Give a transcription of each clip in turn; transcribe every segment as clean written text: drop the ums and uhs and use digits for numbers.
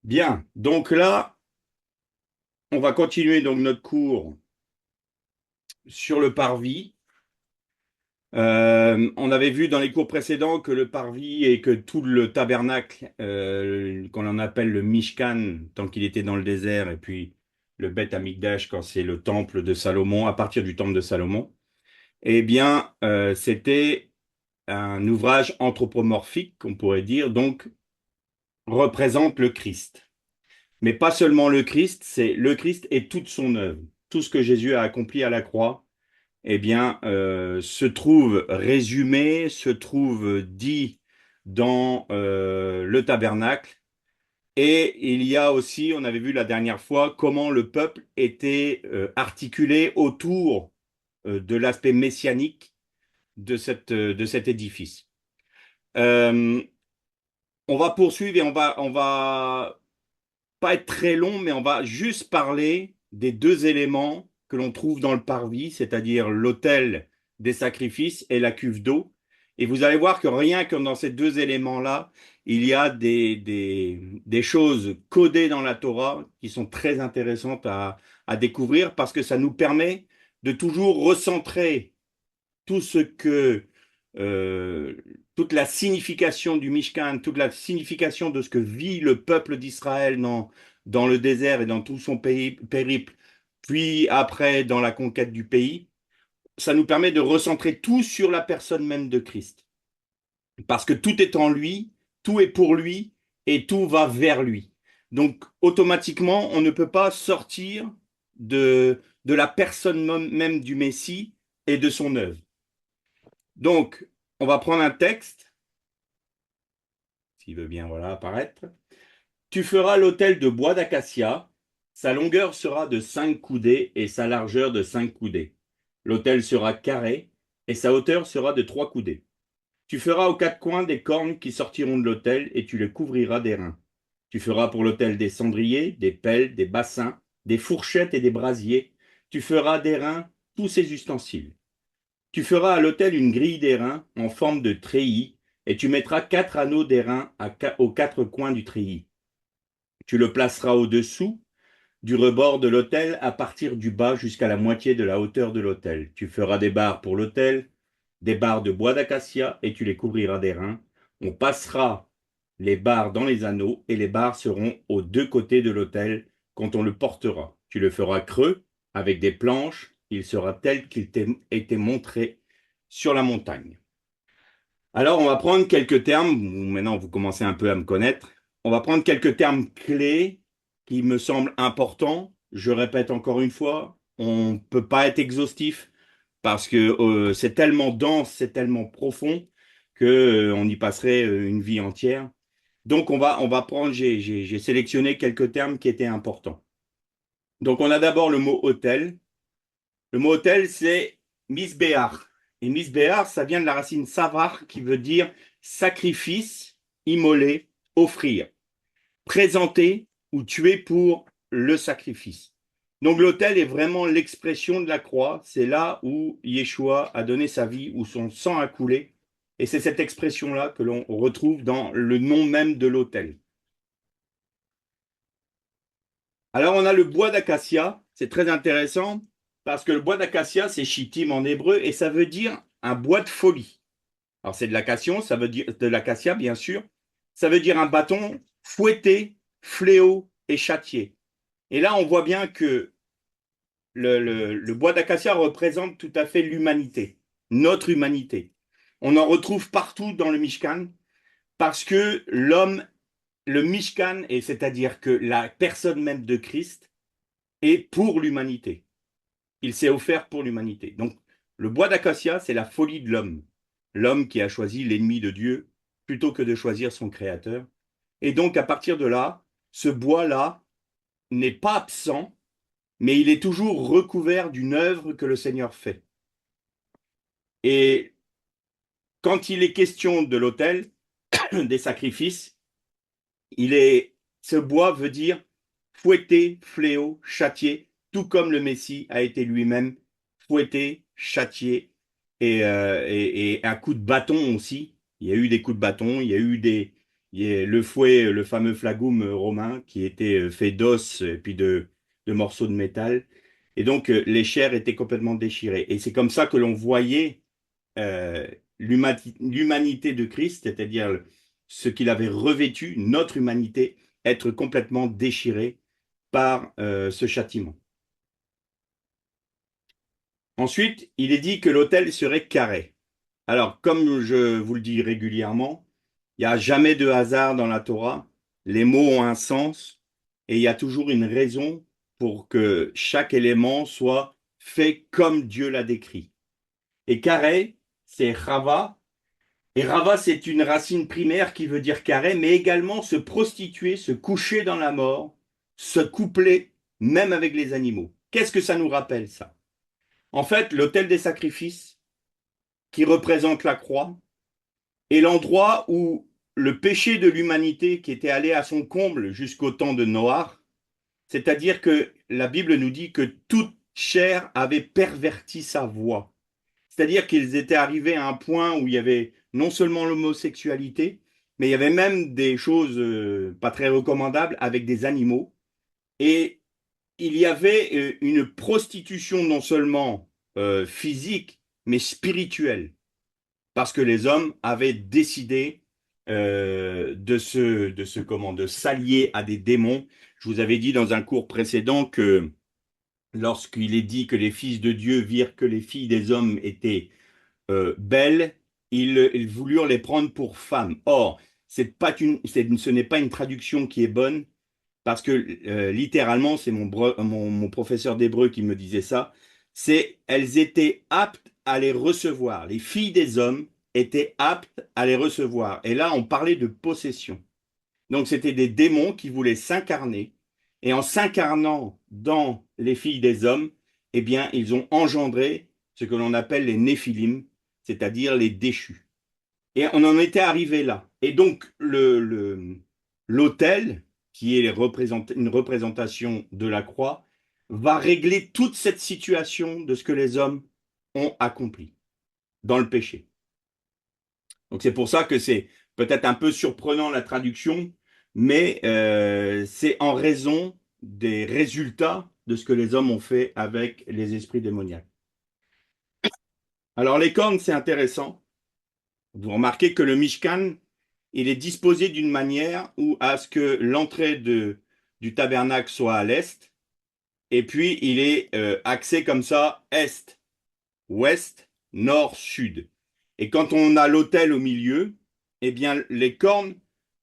Bien, donc là, on va continuer donc notre cours sur le parvis. On avait vu dans les cours précédents que le parvis et que tout le tabernacle, qu'on en appelle le Mishkan, tant qu'il était dans le désert, et puis le Beth Amikdash quand c'est le temple de Salomon, à partir du temple de Salomon, eh bien, c'était un ouvrage anthropomorphique, on pourrait dire, donc représente le Christ. Mais pas seulement le Christ, c'est le Christ et toute son œuvre. Tout ce que Jésus a accompli à la croix, eh bien, se trouve résumé, se trouve dit dans le tabernacle. Et il y a aussi, on avait vu la dernière fois, comment le peuple était articulé autour de l'aspect messianique de cet édifice. Euh, on va poursuivre et on va pas être très long, mais on va juste parler des deux éléments que l'on trouve dans le parvis, c'est-à-dire l'autel des sacrifices et la cuve d'eau. Et vous allez voir que rien que dans ces deux éléments-là, il y a des choses codées dans la Torah qui sont très intéressantes à découvrir parce que ça nous permet de toujours recentrer tout ce que euh, toute la signification du Mishkan, toute la signification de ce que vit le peuple d'Israël dans le désert et dans tout son périple, puis après dans la conquête du pays, ça nous permet de recentrer tout sur la personne même de Christ. Parce que tout est en lui, tout est pour lui et tout va vers lui. Donc automatiquement, on ne peut pas sortir de la personne même du Messie et de son œuvre. Donc, on va prendre un texte, s'il veut bien voilà, apparaître. Tu feras l'autel de bois d'acacia. Sa longueur sera de 5 coudées et sa largeur de 5 coudées. L'autel sera carré et sa hauteur sera de 3 coudées. Tu feras aux quatre coins des cornes qui sortiront de l'autel et tu les couvriras d'airain. Tu feras pour l'autel des cendriers, des pelles, des bassins, des fourchettes et des brasiers. Tu feras d'airain tous ces ustensiles. Tu feras à l'autel une grille d'airain en forme de treillis, et tu mettras 4 anneaux d'airain aux 4 coins du treillis. Tu le placeras au-dessous du rebord de l'autel à partir du bas jusqu'à la moitié de la hauteur de l'autel. Tu feras des barres pour l'autel, des barres de bois d'acacia, et tu les couvriras d'airain. On passera les barres dans les anneaux, et les barres seront aux deux côtés de l'autel quand on le portera. Tu le feras creux, avec des planches, il sera tel qu'il t'a été montré sur la montagne. Alors, on va prendre quelques termes. Maintenant, vous commencez un peu à me connaître. On va prendre quelques termes clés qui me semblent importants. Je répète encore une fois, on ne peut pas être exhaustif parce que c'est tellement dense, c'est tellement profond que on y passerait une vie entière. Donc, on va prendre, j'ai sélectionné quelques termes qui étaient importants. Donc, on a d'abord le mot hôtel. Le mot hôtel, c'est misbéar. Et misbéar, ça vient de la racine savar qui veut dire sacrifice, immoler, offrir, présenter ou tuer pour le sacrifice. Donc l'autel est vraiment l'expression de la croix. C'est là où Yeshua a donné sa vie, où son sang a coulé. Et c'est cette expression-là que l'on retrouve dans le nom même de l'autel. Alors, on a le bois d'acacia. C'est très intéressant parce que le bois d'acacia, c'est chittim en hébreu et ça veut dire un bois de folie. Alors, c'est de l'acacia, ça veut dire de l'acacia, bien sûr. Ça veut dire un bâton fouetté, fléau et châtié. Et là, on voit bien que le bois d'acacia représente tout à fait l'humanité, notre humanité. On en retrouve partout dans le Mishkan parce que l'homme, le Mishkan, et c'est-à-dire que la personne même de Christ, et pour l'humanité. Il s'est offert pour l'humanité. Donc, le bois d'acacia, c'est la folie de l'homme. L'homme qui a choisi l'ennemi de Dieu plutôt que de choisir son créateur. Et donc, à partir de là, ce bois-là n'est pas absent, mais il est toujours recouvert d'une œuvre que le Seigneur fait. Et quand il est question de l'autel, des sacrifices, ce bois veut dire fouetter, fléau, châtier, tout comme le Messie a été lui-même fouetté, châtié et un coup de bâton aussi. Il y a eu des coups de bâton, il y a eu Il y a le fouet, le fameux flagum romain qui était fait d'os et puis de morceaux de métal. Et donc, les chairs étaient complètement déchirées. Et c'est comme ça que l'on voyait euh, l'humanité de Christ, c'est-à-dire ce qu'il avait revêtu, notre humanité, être complètement déchirée par ce châtiment. Ensuite, il est dit que l'autel serait carré. Alors, comme je vous le dis régulièrement, il n'y a jamais de hasard dans la Torah. Les mots ont un sens et il y a toujours une raison pour que chaque élément soit fait comme Dieu l'a décrit. Et carré, c'est Rava. Et Rava, c'est une racine primaire qui veut dire carré, mais également se prostituer, se coucher dans la mort, se coupler, même avec les animaux. Qu'est-ce que ça nous rappelle, ça? En fait, l'autel des sacrifices, qui représente la croix, est l'endroit où le péché de l'humanité qui était allé à son comble jusqu'au temps de Noach, c'est-à-dire que la Bible nous dit que toute chair avait perverti sa voix. C'est-à-dire qu'ils étaient arrivés à un point où il y avait non seulement l'homosexualité, mais il y avait même des choses pas très recommandables avec des animaux. Et il y avait une prostitution non seulement physique, mais spirituelle parce que les hommes avaient décidé de s'allier à des démons. Je vous avais dit dans un cours précédent que lorsqu'il est dit que les fils de Dieu virent que les filles des hommes étaient belles, ils voulurent les prendre pour femmes. Or, ce n'est pas une traduction qui est bonne, parce que littéralement, c'est mon professeur d'hébreu qui me disait ça, c'est elles étaient aptes à les recevoir. Les filles des hommes étaient aptes à les recevoir. Et là, on parlait de possession. Donc, c'était des démons qui voulaient s'incarner. Et en s'incarnant dans les filles des hommes, eh bien, ils ont engendré ce que l'on appelle les néphilim, c'est-à-dire les déchus. Et on en était arrivé là. Et donc, l'autel, qui est une représentation de la croix, va régler toute cette situation de ce que les hommes ont accompli dans le péché. Donc, c'est pour ça que c'est peut-être un peu surprenant la traduction, mais c'est en raison des résultats de ce que les hommes ont fait avec les esprits démoniaques. Alors, les cornes, c'est intéressant. Vous remarquez que le Mishkan, il est disposé d'une manière où à ce que l'entrée du tabernacle soit à l'est, et puis il est axé comme ça, est, ouest, nord, sud. Et quand on a l'autel au milieu, eh bien les cornes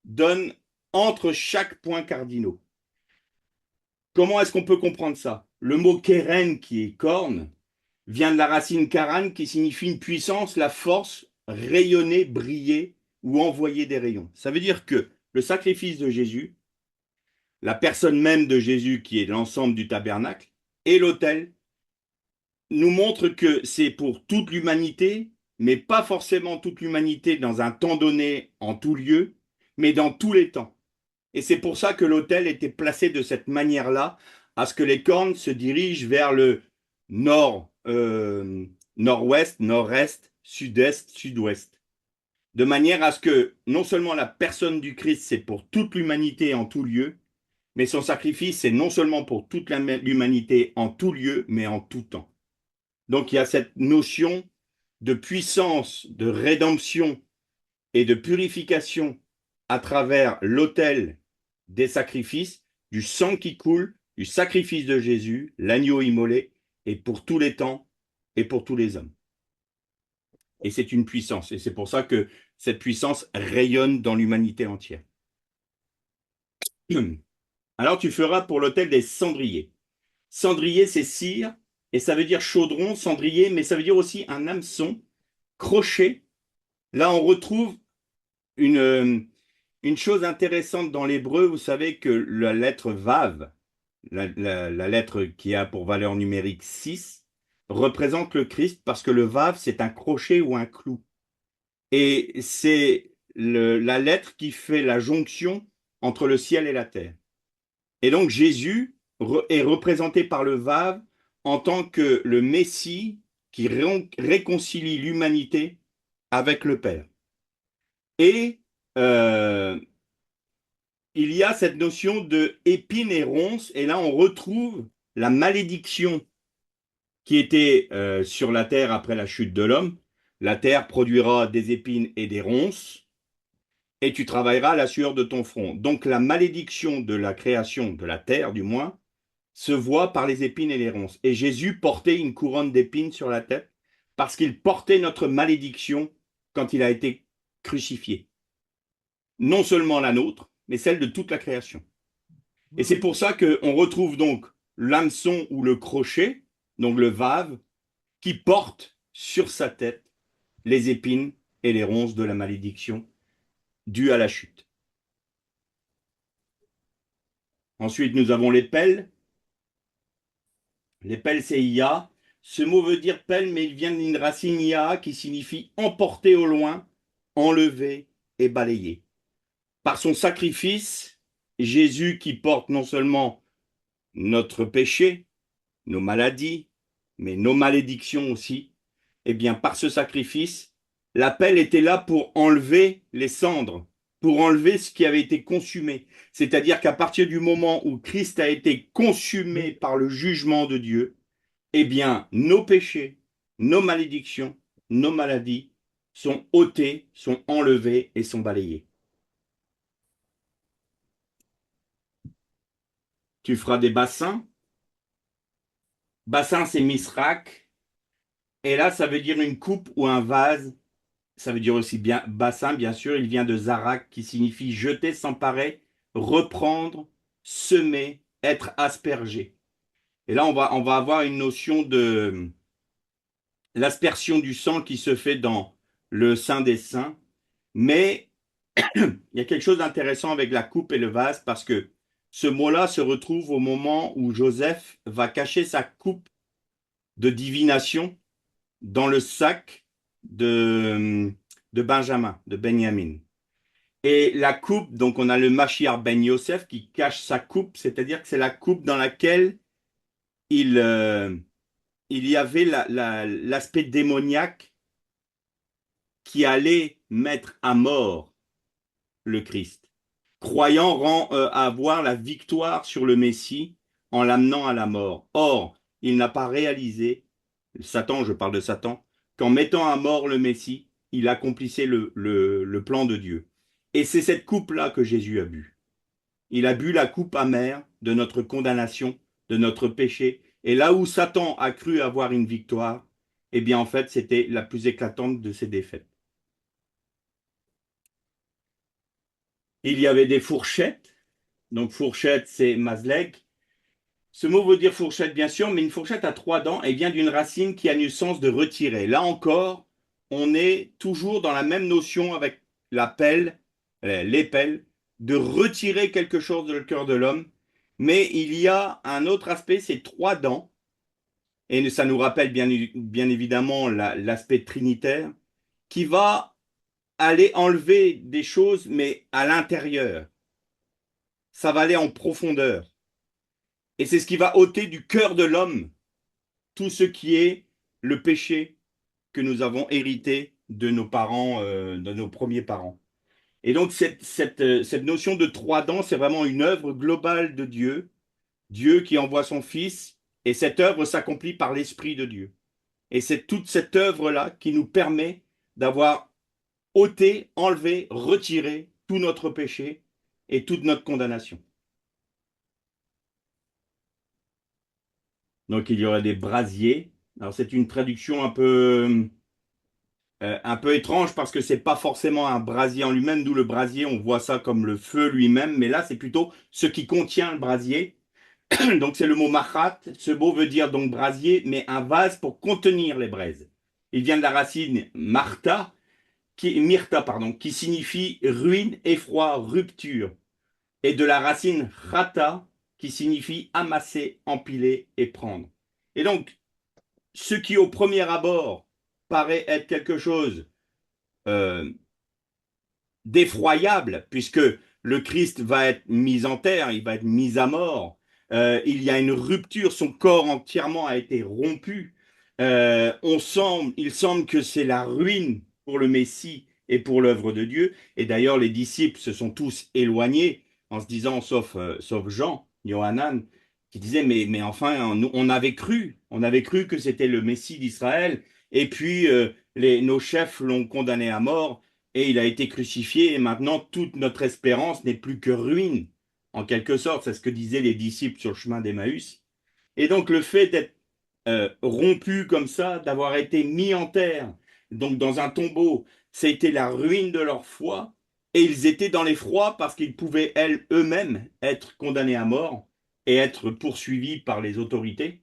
donnent entre chaque point cardinaux. Comment est-ce qu'on peut comprendre ça? Le mot keren, qui est corne, vient de la racine karan, qui signifie une puissance, la force, rayonner, briller ou envoyer des rayons. Ça veut dire que le sacrifice de Jésus, la personne même de Jésus qui est l'ensemble du tabernacle, et l'autel, nous montre que c'est pour toute l'humanité, mais pas forcément toute l'humanité dans un temps donné, en tout lieu, mais dans tous les temps. Et c'est pour ça que l'autel était placé de cette manière-là, à ce que les cornes se dirigent vers le nord, nord-ouest, nord-est, sud-est, sud-ouest. De manière à ce que non seulement la personne du Christ, c'est pour toute l'humanité en tout lieu, mais son sacrifice, c'est non seulement pour toute l'humanité en tout lieu, mais en tout temps. Donc il y a cette notion de puissance, de rédemption et de purification à travers l'autel des sacrifices, du sang qui coule, du sacrifice de Jésus, l'agneau immolé, et pour tous les temps et pour tous les hommes. Et c'est une puissance. Et c'est pour ça que cette puissance rayonne dans l'humanité entière. Alors tu feras pour l'autel des cendriers. Cendrier, c'est cire, et ça veut dire chaudron, cendrier, mais ça veut dire aussi un hameçon, crochet. Là, on retrouve une chose intéressante dans l'hébreu. Vous savez que la lettre Vav, la lettre qui a pour valeur numérique 6, représente le Christ parce que le Vav, c'est un crochet ou un clou. Et c'est la lettre qui fait la jonction entre le ciel et la terre. Et donc Jésus est représenté par le Vav en tant que le Messie qui réconcilie l'humanité avec le Père. Et il y a cette notion de épines et ronces, et là on retrouve la malédiction qui était sur la terre après la chute de l'homme. La terre produira des épines et des ronces, et tu travailleras à la sueur de ton front. Donc la malédiction de la création, de la terre du moins, se voit par les épines et les ronces. Et Jésus portait une couronne d'épines sur la tête parce qu'il portait notre malédiction quand il a été crucifié. Non seulement la nôtre, mais celle de toute la création. Et c'est pour ça qu'on retrouve donc l'hameçon ou le crochet, donc le vave, qui porte sur sa tête les épines et les ronces de la malédiction due à la chute. Ensuite, nous avons les pelles. Les pelles, c'est Ia. Ce mot veut dire pelle, mais il vient d'une racine Ia qui signifie emporter au loin, enlever et balayer. Par son sacrifice, Jésus qui porte non seulement notre péché, nos maladies, mais nos malédictions aussi, eh bien, par ce sacrifice, l'appel était là pour enlever les cendres, pour enlever ce qui avait été consumé. C'est-à-dire qu'à partir du moment où Christ a été consumé par le jugement de Dieu, eh bien, nos péchés, nos malédictions, nos maladies sont ôtés, sont enlevés et sont balayés. Tu feras des bassins. Bassin, c'est misrak. Et là, ça veut dire une coupe ou un vase. Ça veut dire aussi bien bassin, bien sûr. Il vient de zarak, qui signifie jeter, s'emparer, reprendre, semer, être aspergé. Et là, on va avoir une notion de l'aspersion du sang qui se fait dans le Saint des Saints. Mais il y a quelque chose d'intéressant avec la coupe et le vase parce que ce mot-là se retrouve au moment où Joseph va cacher sa coupe de divination dans le sac de Benjamin, de Benjamin. Et la coupe, donc on a le Mashiach Ben Yosef qui cache sa coupe, c'est-à-dire que c'est la coupe dans laquelle il, euh, il y avait l'aspect démoniaque qui allait mettre à mort le Christ. Croyant avoir la victoire sur le Messie en l'amenant à la mort. Or, il n'a pas réalisé, Satan, je parle de Satan, qu'en mettant à mort le Messie, il accomplissait le plan de Dieu. Et c'est cette coupe-là que Jésus a bu. Il a bu la coupe amère de notre condamnation, de notre péché. Et là où Satan a cru avoir une victoire, eh bien en fait, c'était la plus éclatante de ses défaites. Il y avait des fourchettes. Donc fourchette, c'est mazleg. Ce mot veut dire fourchette, bien sûr, mais une fourchette à trois dents et vient d'une racine qui a le sens de retirer. Là encore, on est toujours dans la même notion avec la pelle, les pelles, de retirer quelque chose de le cœur de l'homme. Mais il y a un autre aspect, c'est trois dents, et ça nous rappelle bien évidemment l'aspect trinitaire, qui va aller enlever des choses, mais à l'intérieur. Ça va aller en profondeur. Et c'est ce qui va ôter du cœur de l'homme tout ce qui est le péché que nous avons hérité de nos parents, de nos premiers parents. Et donc cette notion de trois dents, c'est vraiment une œuvre globale de Dieu, Dieu qui envoie son Fils, et cette œuvre s'accomplit par l'Esprit de Dieu. Et c'est toute cette œuvre-là qui nous permet d'avoir ôté, enlevé, retiré tout notre péché et toute notre condamnation. Donc il y aurait des brasiers. Alors c'est une traduction un peu étrange parce que c'est pas forcément un brasier en lui-même, d'où le brasier, on voit ça comme le feu lui-même, mais là c'est plutôt ce qui contient le brasier. Donc c'est le mot machat, ce mot veut dire donc brasier, mais un vase pour contenir les braises. Il vient de la racine myrta, pardon, qui signifie ruine, effroi, rupture, et de la racine rata, qui signifie amasser, empiler et prendre. Et donc, ce qui au premier abord paraît être quelque chose euh, d'effroyable, puisque le Christ va être mis en terre, il va être mis à mort. Il y a une rupture, son corps entièrement a été rompu. Il semble que c'est la ruine pour le Messie et pour l'œuvre de Dieu. Et d'ailleurs, les disciples se sont tous éloignés en se disant, sauf Jean, Yohanan, qui disait, mais enfin, on avait cru que c'était le Messie d'Israël, et puis nos chefs l'ont condamné à mort, et il a été crucifié, et maintenant toute notre espérance n'est plus que ruine, en quelque sorte. C'est ce que disaient les disciples sur le chemin d'Emmaüs. Et donc le fait d'être rompu comme ça, d'avoir été mis en terre, donc dans un tombeau, c'était la ruine de leur foi, et ils étaient dans l'effroi parce qu'ils pouvaient eux-mêmes être condamnés à mort et être poursuivis par les autorités.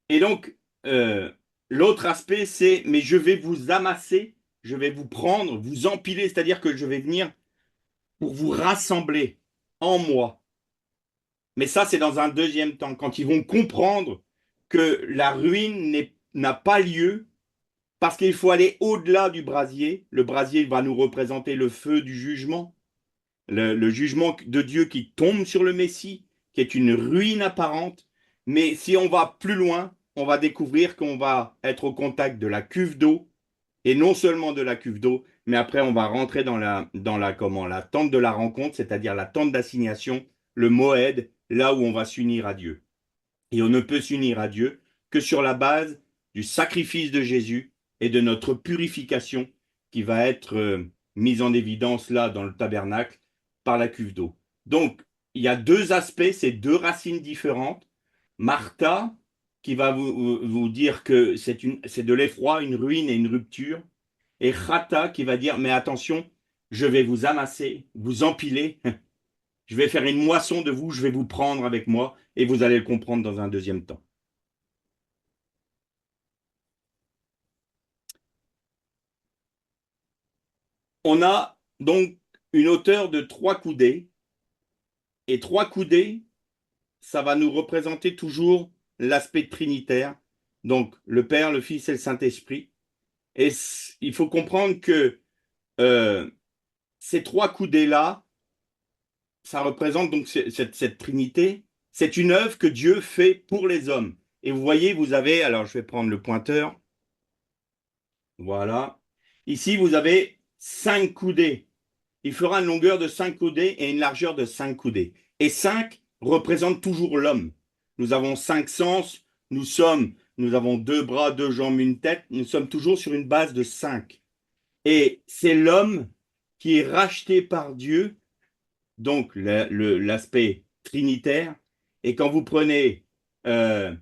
Et donc, euh, l'autre aspect, c'est, mais je vais vous amasser, je vais vous prendre, vous empiler, c'est-à-dire que je vais venir pour vous rassembler en moi. Mais ça, c'est dans un deuxième temps, quand ils vont comprendre que la ruine n'a pas lieu parce qu'il faut aller au-delà du brasier. Le brasier va nous représenter le feu du jugement, le jugement de Dieu qui tombe sur le Messie, qui est une ruine apparente. Mais si on va plus loin, on va découvrir qu'on va être au contact de la cuve d'eau, et non seulement de la cuve d'eau, mais après on va rentrer la tente de la rencontre, c'est-à-dire la tente d'assignation, le Moed, là où on va s'unir à Dieu. Et on ne peut s'unir à Dieu que sur la base du sacrifice de Jésus et de notre purification qui va être mise en évidence là dans le tabernacle par la cuve d'eau. Donc, il y a deux aspects, c'est deux racines différentes. Martha, qui va vous dire que c'est de l'effroi, une ruine et une rupture. Et Chata, qui va dire, mais attention, je vais vous amasser, vous empiler, je vais faire une moisson de vous, je vais vous prendre avec moi, et vous allez le comprendre dans un deuxième temps. On a donc une hauteur de 3 coudées, et 3 coudées, ça va nous représenter toujours l'aspect trinitaire, donc le Père, le Fils et le Saint-Esprit. Et il faut comprendre que euh, ces 3 coudées-là, ça représente donc cette Trinité. C'est une œuvre que Dieu fait pour les hommes. Et vous voyez, vous avez, alors je vais prendre le pointeur, voilà. Ici, vous avez 5 coudées. Il fera une longueur de 5 coudées et une largeur de 5 coudées. Et 5 représente toujours l'homme. Nous avons 5 sens, nous avons 2 bras, 2 jambes, une tête, nous sommes toujours sur une base de 5. Et c'est l'homme qui est racheté par Dieu, donc l'aspect trinitaire. Et quand vous prenez euh,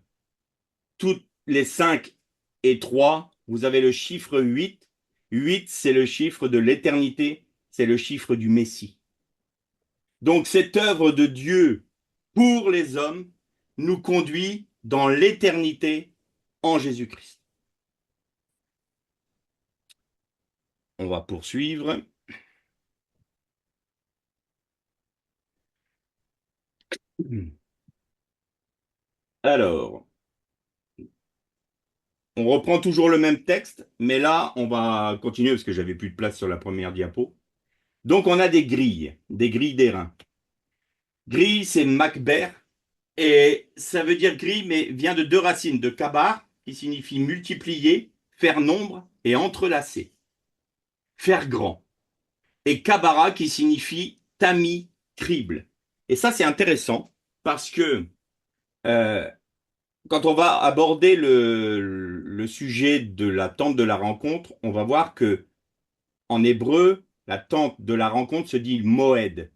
toutes les 5 et 3, vous avez le chiffre 8. 8, c'est le chiffre de l'éternité, c'est le chiffre du Messie. Donc cette œuvre de Dieu pour les hommes nous conduit dans l'éternité en Jésus-Christ. On va poursuivre. Alors, on reprend toujours le même texte, mais là, on va continuer parce que j'avais plus de place sur la première diapo. Donc, on a des grilles d'airain. Grille, c'est Macber, et ça veut dire grille, mais vient de 2 racines, de kabar, qui signifie multiplier, faire nombre et entrelacer, faire grand, et kabara, qui signifie tamis, crible. Et ça, c'est intéressant parce que euh, quand on va aborder le sujet de la tente de la rencontre, on va voir que en hébreu, la tente de la rencontre se dit moed.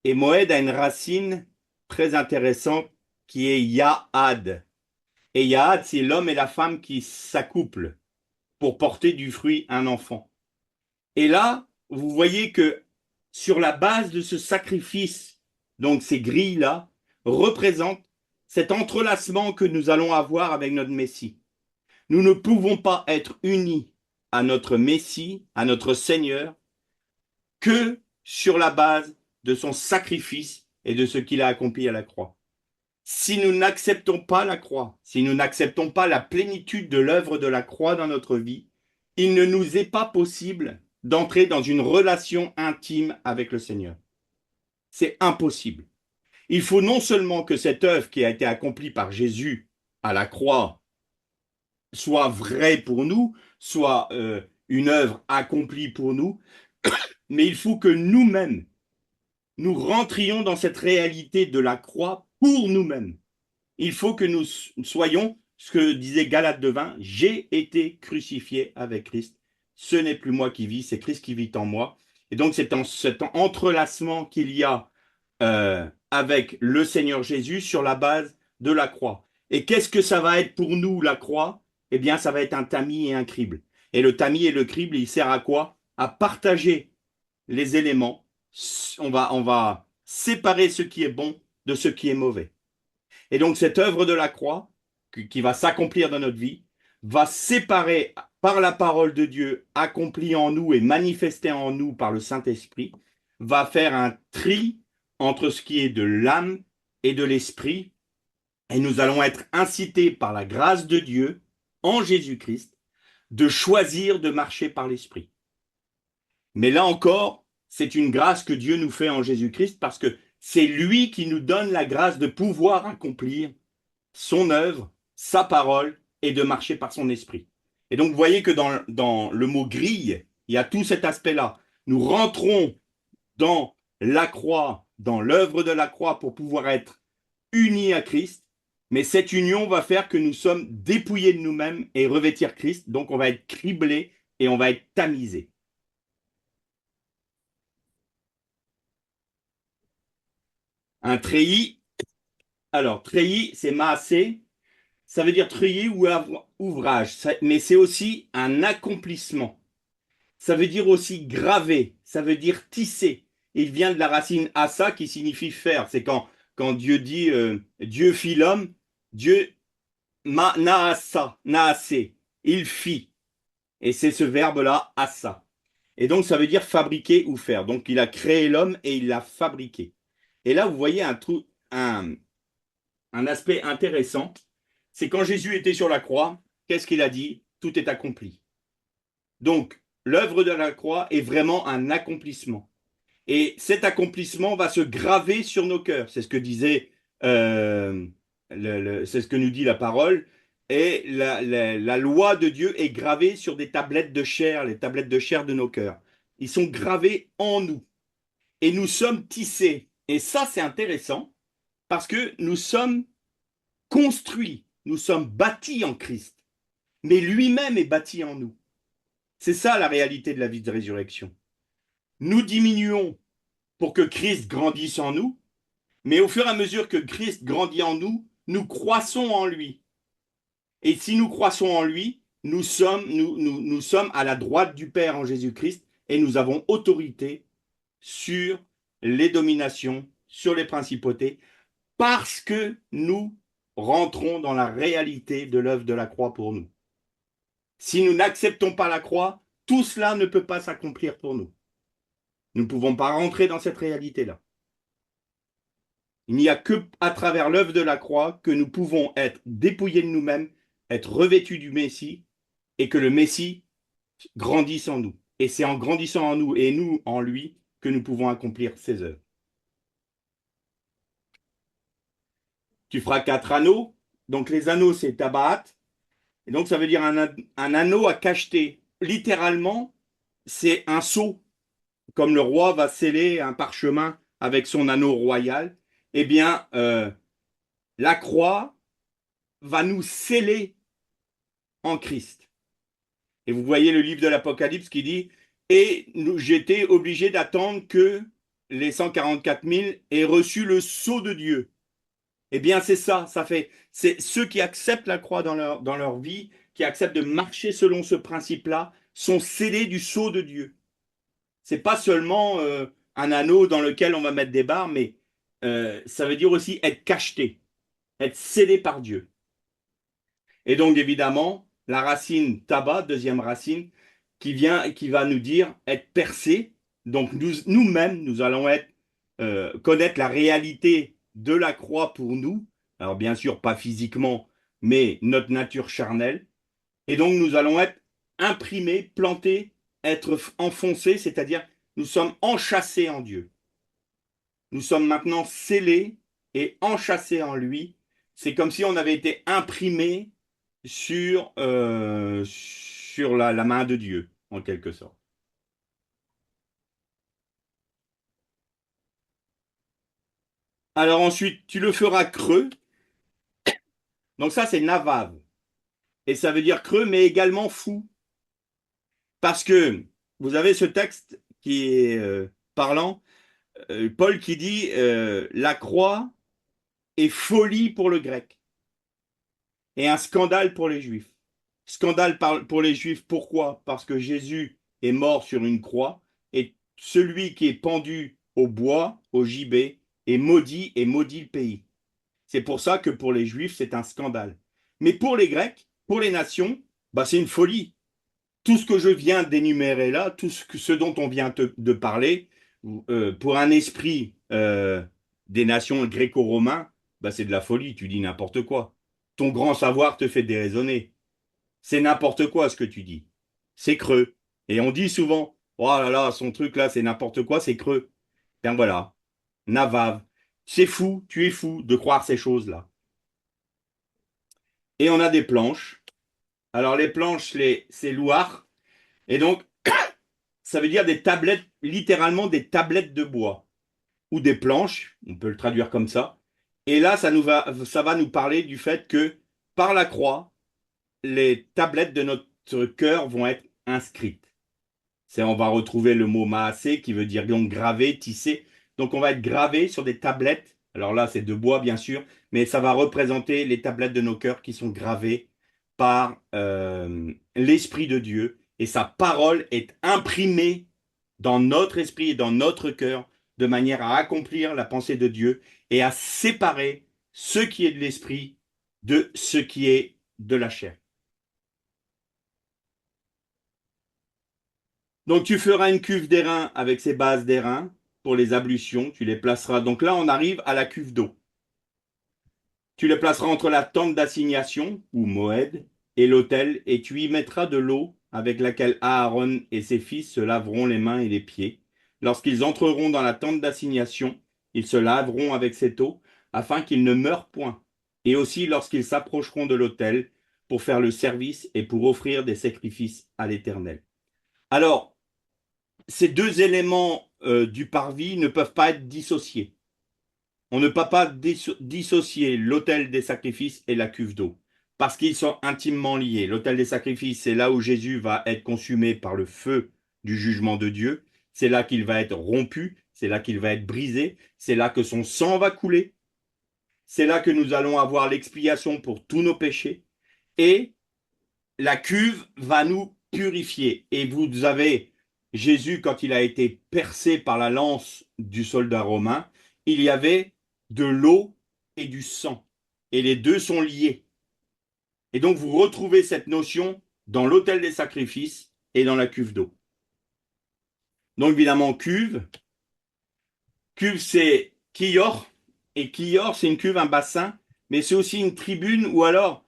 Et moed a une racine très intéressante qui est yaad. Et yaad, c'est l'homme et la femme qui s'accouplent pour porter du fruit un enfant. Et là, vous voyez que sur la base de ce sacrifice, donc ces grilles-là, représentent cet entrelacement que nous allons avoir avec notre Messie. Nous ne pouvons pas être unis à notre Messie, à notre Seigneur, que sur la base de son sacrifice et de ce qu'il a accompli à la croix. Si nous n'acceptons pas la croix, si nous n'acceptons pas la plénitude de l'œuvre de la croix dans notre vie, il ne nous est pas possible d'entrer dans une relation intime avec le Seigneur. C'est impossible. Il faut non seulement que cette œuvre qui a été accomplie par Jésus à la croix soit vraie pour nous, soit une œuvre accomplie pour nous, mais il faut que nous-mêmes, nous rentrions dans cette réalité de la croix pour nous-mêmes. Il faut que nous soyons ce que disait Galate de 20, j'ai été crucifié avec Christ. Ce n'est plus moi qui vis, c'est Christ qui vit en moi. Et donc c'est en cet entrelacement qu'il y a avec le Seigneur Jésus sur la base de la croix. Et qu'est-ce que ça va être pour nous, la croix? Eh bien, ça va être un tamis et un crible. Et le tamis et le crible, il sert à quoi? À partager les éléments. On va séparer ce qui est bon de ce qui est mauvais. Et donc cette œuvre de la croix, qui va s'accomplir dans notre vie, va séparer par la parole de Dieu accomplie en nous et manifestée en nous par le Saint-Esprit, va faire un tri entre ce qui est de l'âme et de l'esprit. Et nous allons être incités par la grâce de Dieu en Jésus-Christ de choisir de marcher par l'esprit. Mais là encore, c'est une grâce que Dieu nous fait en Jésus-Christ parce que c'est lui qui nous donne la grâce de pouvoir accomplir son œuvre, sa parole et de marcher par son esprit. Et donc, vous voyez que dans le mot grille, il y a tout cet aspect-là. Nous rentrons dans la croix, dans l'œuvre de la croix pour pouvoir être unis à Christ, mais cette union va faire que nous sommes dépouillés de nous-mêmes et revêtir Christ, donc on va être criblés et on va être tamisés. Un treillis, alors treillis, c'est maasé, ça veut dire treillis ou ouvrage, mais c'est aussi un accomplissement. Ça veut dire aussi graver, ça veut dire tisser. Il vient de la racine assa qui signifie faire. C'est quand Dieu dit Dieu fit l'homme, Dieu naasa, naasé, il fit. Et c'est ce verbe-là, assa. Et donc ça veut dire fabriquer ou faire. Donc il a créé l'homme et il l'a fabriqué. Et là, vous voyez un aspect intéressant. C'est quand Jésus était sur la croix, qu'est-ce qu'il a dit? Tout est accompli. Donc, l'œuvre de la croix est vraiment un accomplissement. Et cet accomplissement va se graver sur nos cœurs. C'est ce que disait, euh, c'est ce que nous dit la parole. Et la loi de Dieu est gravée sur des tablettes de chair, les tablettes de chair de nos cœurs. Ils sont gravés en nous. Et nous sommes tissés. Et ça, c'est intéressant parce que nous sommes construits, nous sommes bâtis en Christ. Mais lui-même est bâti en nous. C'est ça la réalité de la vie de résurrection. Nous diminuons pour que Christ grandisse en nous, mais au fur et à mesure que Christ grandit en nous, nous croissons en lui. Et si nous croissons en lui, nous sommes à la droite du Père en Jésus-Christ et nous avons autorité sur les dominations, sur les principautés, parce que nous rentrons dans la réalité de l'œuvre de la croix pour nous. Si nous n'acceptons pas la croix, tout cela ne peut pas s'accomplir pour nous. Nous ne pouvons pas rentrer dans cette réalité-là. Il n'y a que à travers l'œuvre de la croix que nous pouvons être dépouillés de nous-mêmes, être revêtus du Messie et que le Messie grandisse en nous. Et c'est en grandissant en nous et nous en lui que nous pouvons accomplir ses œuvres. Tu feras 4 anneaux. Donc les anneaux, c'est tabaat. Et donc ça veut dire un anneau à cacheter. Littéralement, c'est un sceau. Comme le roi va sceller un parchemin avec son anneau royal, eh bien, la croix va nous sceller en Christ. Et vous voyez le livre de l'Apocalypse qui dit, et j'étais obligé d'attendre que les 144 000 aient reçu le sceau de Dieu. Eh bien, c'est ça, c'est ceux qui acceptent la croix dans leur vie, qui acceptent de marcher selon ce principe-là, sont scellés du sceau de Dieu. C'est pas seulement un anneau dans lequel on va mettre des barres, mais ça veut dire aussi être cacheté, être scellé par Dieu. Et donc, évidemment, la racine tabac, deuxième racine, qui va nous dire être percé. Donc, nous-mêmes, nous allons connaître la réalité de la croix pour nous. Alors, bien sûr, pas physiquement, mais notre nature charnelle. Et donc, nous allons être imprimés, plantés, être enfoncés, c'est-à-dire nous sommes enchâssés en Dieu. Nous sommes maintenant scellés et enchâssés en lui. C'est comme si on avait été imprimés sur la main de Dieu, en quelque sorte. Alors ensuite, tu le feras creux. Donc ça, c'est navav. Et ça veut dire creux, mais également fou. Parce que vous avez ce texte qui est parlant, Paul qui dit la croix est folie pour le grec et un scandale pour les juifs. Scandale pour les juifs, pourquoi? Parce que Jésus est mort sur une croix et celui qui est pendu au bois, au gibet, est maudit et maudit le pays. C'est pour ça que pour les juifs, c'est un scandale. Mais pour les Grecs, pour les nations, bah, c'est une folie. Tout ce que je viens d'énumérer là, ce dont on vient de parler, pour un esprit des nations gréco-romains, bah, c'est de la folie, tu dis n'importe quoi. Ton grand savoir te fait déraisonner. C'est n'importe quoi ce que tu dis. C'est creux. Et on dit souvent, oh là là, son truc là, c'est n'importe quoi, c'est creux. Ben voilà, Navav. C'est fou, tu es fou de croire ces choses-là. Et on a des planches. Alors les planches, c'est louar. Et donc, ça veut dire des tablettes, littéralement des tablettes de bois ou des planches, on peut le traduire comme ça. Et là, ça va nous parler du fait que par la croix, les tablettes de notre cœur vont être inscrites. On va retrouver le mot maasé qui veut dire donc gravé, tissé. Donc on va être gravé sur des tablettes. Alors là, c'est de bois bien sûr, mais ça va représenter les tablettes de nos cœurs qui sont gravées par l'Esprit de Dieu. Et sa parole est imprimée dans notre esprit et dans notre cœur de manière à accomplir la pensée de Dieu et à séparer ce qui est de l'esprit de ce qui est de la chair. Donc tu feras une cuve d'airain avec ces bases d'airain pour les ablutions, tu les placeras. Donc là, on arrive à la cuve d'eau. Tu les placeras entre la tente d'assignation, ou Moed, et l'autel, et tu y mettras de l'eau avec laquelle Aaron et ses fils se laveront les mains et les pieds. Lorsqu'ils entreront dans la tente d'assignation, ils se laveront avec cette eau, afin qu'ils ne meurent point. Et aussi lorsqu'ils s'approcheront de l'autel pour faire le service et pour offrir des sacrifices à l'Éternel. Alors, ces deux éléments du parvis ne peuvent pas être dissociés. On ne peut pas dissocier l'autel des sacrifices et la cuve d'eau, parce qu'ils sont intimement liés. L'autel des sacrifices, c'est là où Jésus va être consumé par le feu du jugement de Dieu. C'est là qu'il va être rompu, c'est là qu'il va être brisé, c'est là que son sang va couler, c'est là que nous allons avoir l'expiation pour tous nos péchés. Et la cuve va nous purifier. Et vous avez Jésus, quand il a été percé par la lance du soldat romain, il y avait de l'eau et du sang. Et les deux sont liés. Et donc vous retrouvez cette notion dans l'autel des sacrifices et dans la cuve d'eau. Donc évidemment, cuve c'est kiyor, et kiyor c'est une cuve, un bassin, mais c'est aussi une tribune ou alors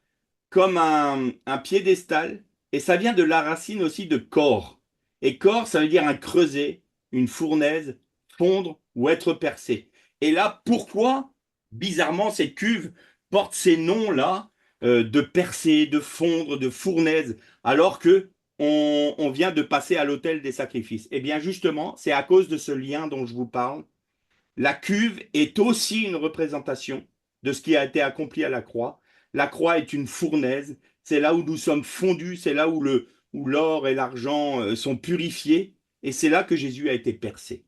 comme un piédestal, et ça vient de la racine aussi de corps. Et corps, ça veut dire un creuset, une fournaise, fondre ou être percé. Et là, pourquoi, bizarrement, cette cuve porte ces noms-là de percé, de fondre, de fournaise, alors que on vient de passer à l'autel des sacrifices? Eh bien, justement, c'est à cause de ce lien dont je vous parle. La cuve est aussi une représentation de ce qui a été accompli à la croix. La croix est une fournaise, c'est là où nous sommes fondus, c'est là où l'or et l'argent sont purifiés, et c'est là que Jésus a été percé.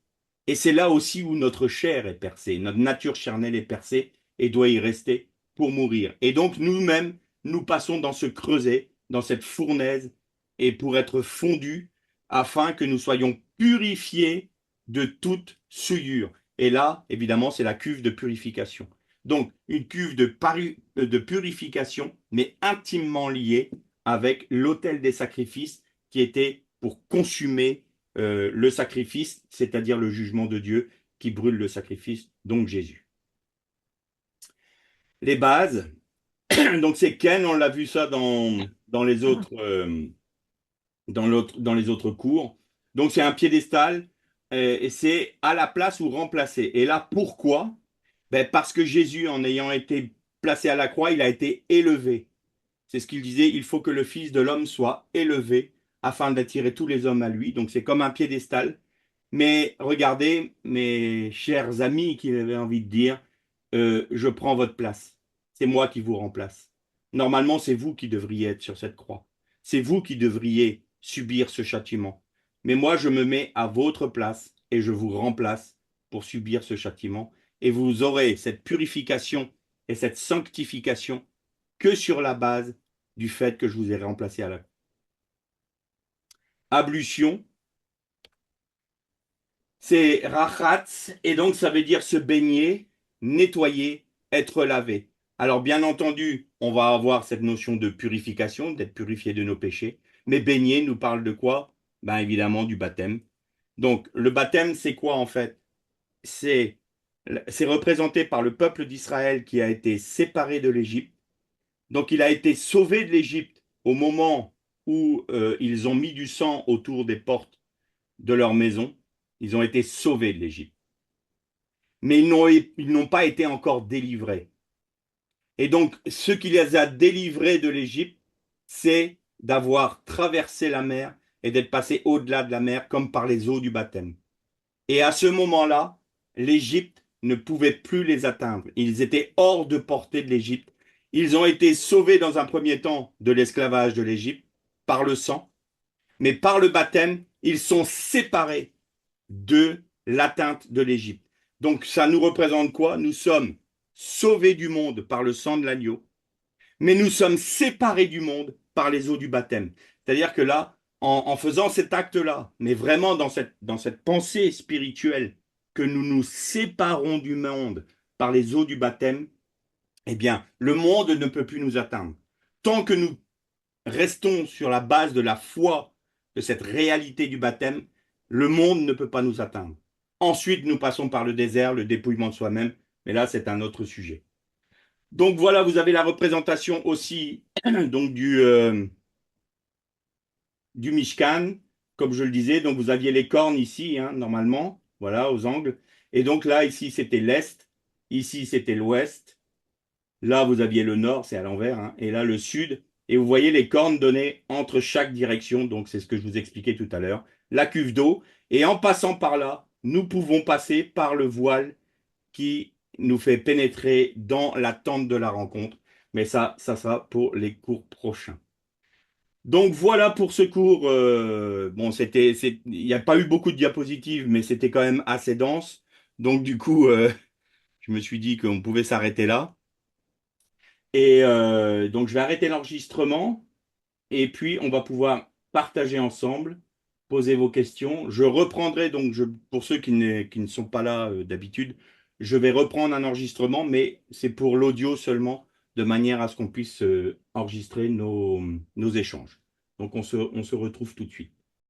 Et c'est là aussi où notre chair est percée, notre nature charnelle est percée et doit y rester pour mourir. Et donc nous-mêmes, nous passons dans ce creuset, dans cette fournaise, et pour être fondus, afin que nous soyons purifiés de toute souillure. Et là, évidemment, c'est la cuve de purification. Donc, une cuve de purification, mais intimement liée avec l'autel des sacrifices qui était pour consumer le sacrifice, c'est-à-dire le jugement de Dieu qui brûle le sacrifice, donc Jésus. Les bases, donc c'est Ken, on l'a vu ça dans les autres, dans les autres cours. Donc c'est un piédestal et c'est à la place ou remplacé. Et là, pourquoi? Ben, parce que Jésus, en ayant été placé à la croix, il a été élevé. C'est ce qu'il disait, il faut que le Fils de l'homme soit élevé afin d'attirer tous les hommes à lui. Donc c'est comme un piédestal. Mais regardez, mes chers amis, qu'il avait envie de dire, je prends votre place. C'est moi qui vous remplace. Normalement, c'est vous qui devriez être sur cette croix. C'est vous qui devriez subir ce châtiment. Mais moi, je me mets à votre place et je vous remplace pour subir ce châtiment. Et vous aurez cette purification et cette sanctification que sur la base du fait que je vous ai remplacé à la croix. Ablution, c'est rachatz, et donc ça veut dire se baigner, nettoyer, être lavé. Alors bien entendu, on va avoir cette notion de purification, d'être purifié de nos péchés, mais baigner nous parle de quoi? Ben évidemment du baptême. Donc le baptême, c'est quoi en fait? C'est c'est représenté par le peuple d'Israël qui a été séparé de l'Égypte. Donc il a été sauvé de l'Égypte au moment où ils ont mis du sang autour des portes de leur maison. Ils ont été sauvés de l'Égypte. Mais ils n'ont pas été encore délivrés. Et donc, ce qui les a délivrés de l'Égypte, c'est d'avoir traversé la mer et d'être passé au-delà de la mer comme par les eaux du baptême. Et à ce moment-là, l'Égypte ne pouvait plus les atteindre. Ils étaient hors de portée de l'Égypte. Ils ont été sauvés dans un premier temps de l'esclavage de l'Égypte par le sang, mais par le baptême, ils sont séparés de l'atteinte de l'Égypte. Donc ça nous représente quoi? Nous sommes sauvés du monde par le sang de l'agneau, mais nous sommes séparés du monde par les eaux du baptême. C'est-à-dire que là, en faisant cet acte-là, mais vraiment dans cette pensée spirituelle que nous nous séparons du monde par les eaux du baptême, eh bien, le monde ne peut plus nous atteindre. Tant que nous restons sur la base de la foi, de cette réalité du baptême, le monde ne peut pas nous atteindre. Ensuite, nous passons par le désert, le dépouillement de soi-même, mais là, c'est un autre sujet. Donc voilà, vous avez la représentation aussi donc du Mishkan, comme je le disais. Donc vous aviez les cornes ici, hein, normalement, voilà, aux angles. Et donc là, ici, c'était l'Est, ici, c'était l'Ouest. Là, vous aviez le Nord, c'est à l'envers, hein, et là, le Sud. Et vous voyez les cornes données entre chaque direction. Donc c'est ce que je vous expliquais tout à l'heure. La cuve d'eau. Et en passant par là, nous pouvons passer par le voile qui nous fait pénétrer dans la tente de la rencontre. Mais ça sera pour les cours prochains. Donc voilà pour ce cours. Bon, il n'y a pas eu beaucoup de diapositives, mais c'était quand même assez dense. Donc du coup, je me suis dit qu'on pouvait s'arrêter là. Et donc je vais arrêter l'enregistrement et puis on va pouvoir partager ensemble, poser vos questions. Je reprendrai donc, pour ceux qui ne sont pas là d'habitude, je vais reprendre un enregistrement, mais c'est pour l'audio seulement, de manière à ce qu'on puisse enregistrer nos échanges. Donc on se retrouve tout de suite.